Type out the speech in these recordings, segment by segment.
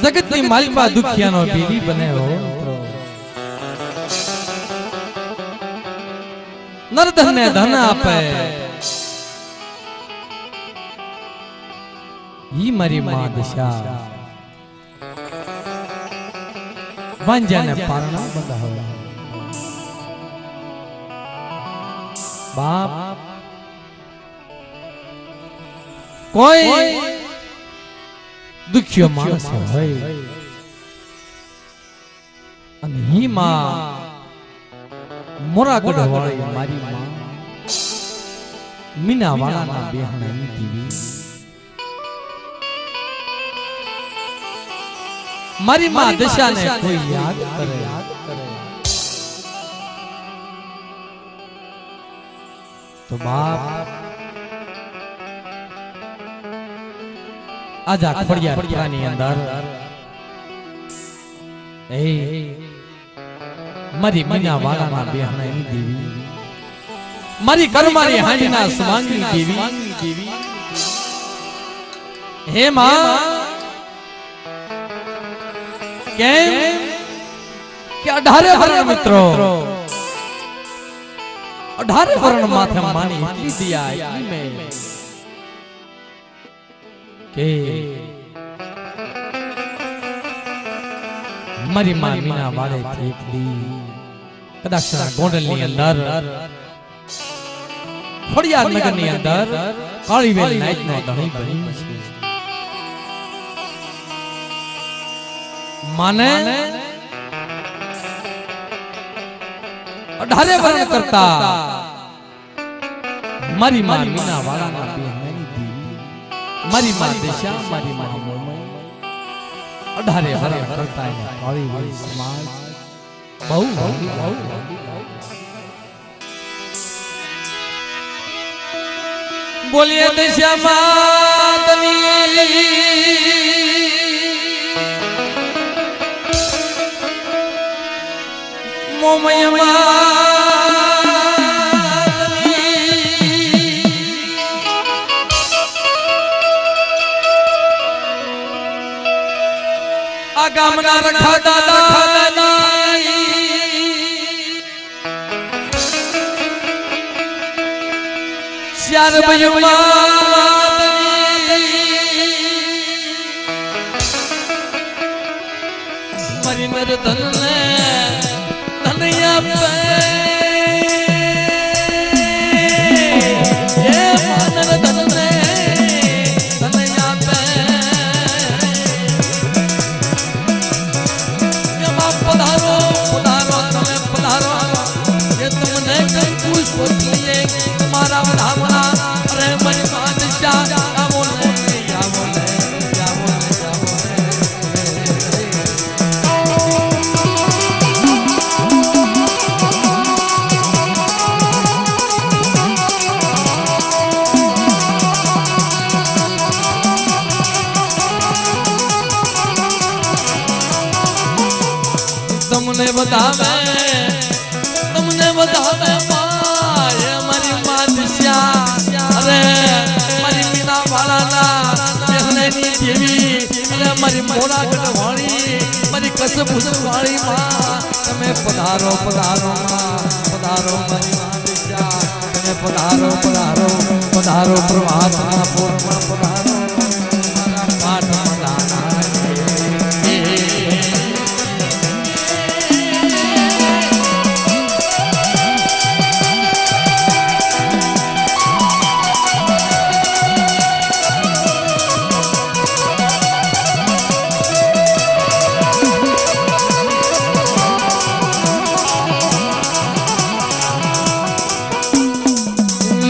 जगत की मालिका दुखिया नो बीवी बने हो नरधन ने धन आपे ये मरी मां दशा वंजा ने पारना बंधा हो बाप कोई दुखियो मानस है અને હી માં મોરાગઢ વાળી મારી માં મીના વાળાના બેહણાની દીવી મારી માં દશાને કોઈ યાદ કરે તો બાપ आजा खड़िया पुरानी अंदर ए मरी मीना वाला ना बेहनाई देवी मरी कर्मारी हांडीना सुमांगी देवी हे मां केम क्या 18 वरण मित्रों 18 वरण माथे मानी इतनी दिया इतनी में के मरी मां मीना वाले थी कदाच गोंडल ની અંદર ખોડિયાર નગર ની અંદર કાળીવેલ નાઈટ નો ધણી બની છે માને 18 વરણ કરતા મારી માं મીના વાળા ના બેહનાની દેવી મારી માं દશા મારી માं મોમય 18 વરણ કરતા એને કાળીવેલ સમાજ બહુ बोलिए दशा मातनी मोमय आगामना रखा दादा श्यार बयुमा मरी नर धन ने धनिया पे ये नर धन ने धनिया पे ये मां पधारो पधारो तुम्हें पधारो ये तुमने कुछ सोच लिए तुम्हारा धामना अरे मरी मां दशा क्या बोले क्या बोले क्या बोले क्या बोले तुमने बतावे माए मरी मां दशा अरे मरी मीना वाला ना बेहने नी देवी अरे मरी मोरागढ़ वाली मरी कसबुस वाली मां तमे पधारो पधारो मां पधारो मरी मां दशा तमे पधारो पधारो पधारो प्रभातना पूर्ण पधारो पाठ मलाना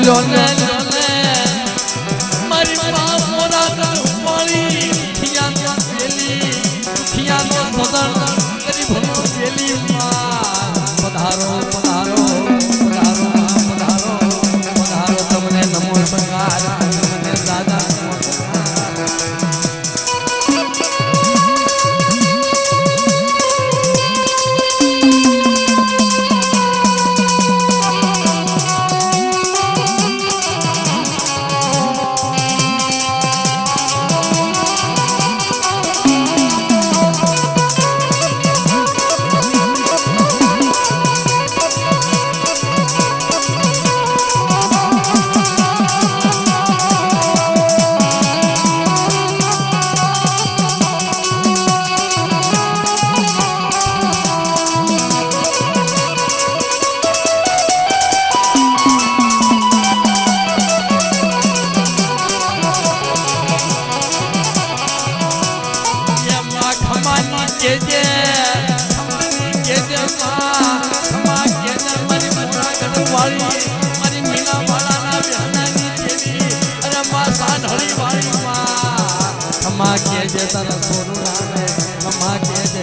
लोले लोले मरी માં કે જે તારા સોનું રામે માં કે જે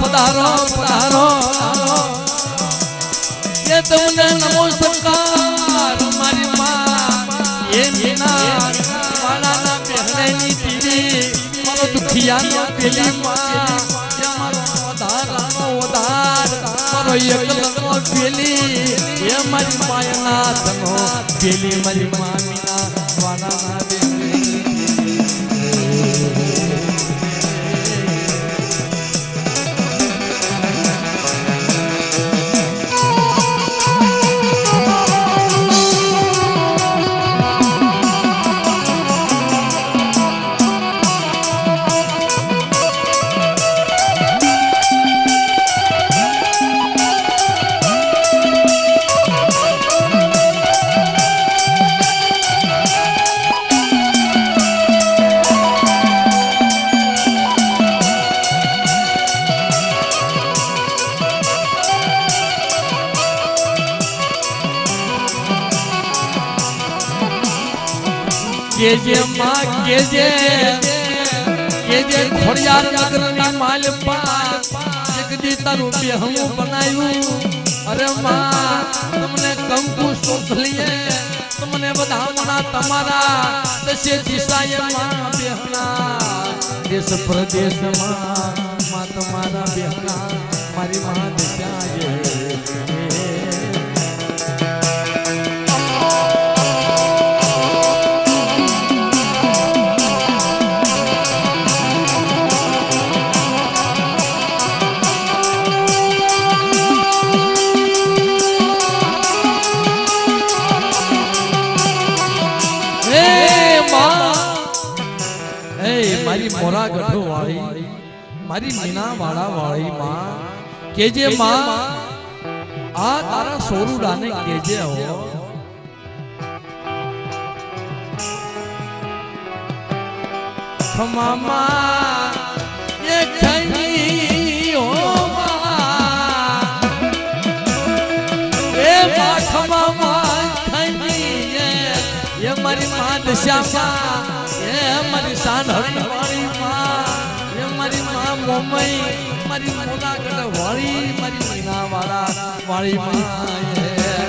પધારો પધારો ये तुमने नमस्कार मारी मां ये मीना वाला ना पहले नी तीरी मारो दुखिया ना पेली मां ये मारो उधार मारो एकल नो पेली ये मारी माया ना तनो पेली मारी मां मीना वाला ना केजे मां केजे खोड़ियार नगरनी मालपा जगदी तारू बेहू बनायू अरे मां तुमने कंकु सोख लिए तुमने बधावना तमारा दशे दिशाए मां बेहना देश प्रदेश मां तुम्हारा बेहना मारी मां दिशाए मारी मोरा गढ़ो वाली मारी मीना वाला वाली मां केजे मां आ तारा सोरू डाने केजे हो खमा मां ये खनी हो मां ए मां खमा मां खनी ये मारी मां दशा मारी शान हरी वाली मां ये मारी मां मोमई मारी मोना गढ़ वाली मारी मीना वाला वाली मां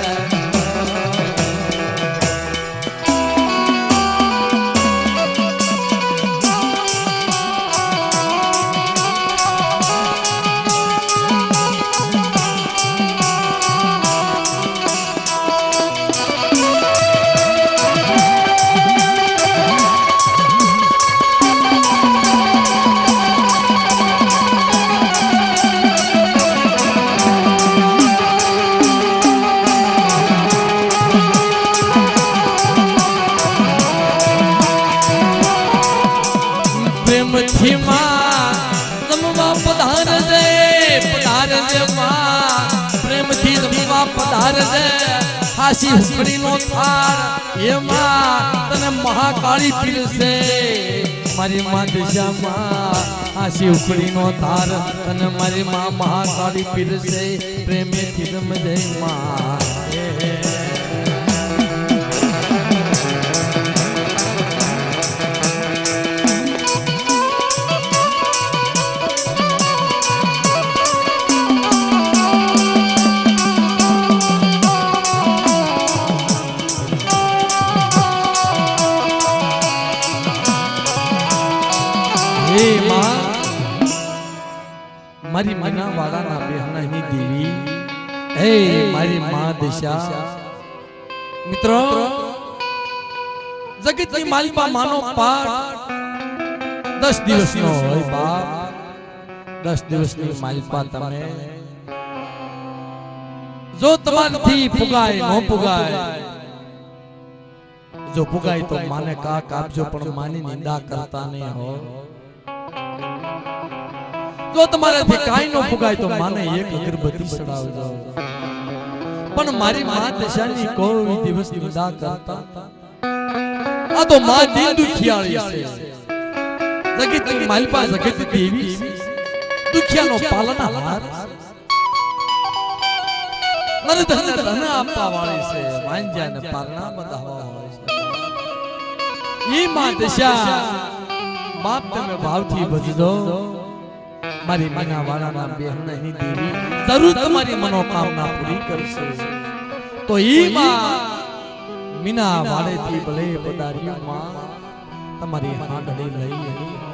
थी मां तमवा पधार दे मां प्रेम थी तमवा पधार दे हासी हुकड़ी नो थार ये मां तने महाकाली पीर से मारी मां दिशा मां हासी हुकड़ी नो थार तने मारी मां महाकाली पीर से प्रेम थी तम जय मां मारी मीना वाला ना बेहना ही देवी हे मारी मां दिशा मित्रों जगत की मालिका मानो पाठ 10 દિવસનો હોય બાપ 10 દિવસની માલપા તમે જો તમારથી પુગાય નો પુગાય જો પુગાય તો માને કાક આપજો પણ માની નિંદા કરતા નહીં હો જો તમારાથી કાઈ નો પુગાય તો માને એક અગરબત્તી સડાવજો પણ મારી માં દશાની કોઈ દિવસ નિંદા કરતા આ તો માં દિલ દુખિયાળી છે જગતની માલપા જગત દેવી દુખિયાનો પાલનહાર નરધન ધન આપવા વાળી છે વાંજાને પારણા બધાવા વાળી છે ઈ માં દશા બાપ તમે ભાવથી ભજજો મારી મીના વાળાના બેહણની દેવી જરૂર તમારી મનોકામના પૂરી કરશે તો ઈ માં મીના વાળેથી ભલે પધાર્યું માં તમારી હાંડળી લઈ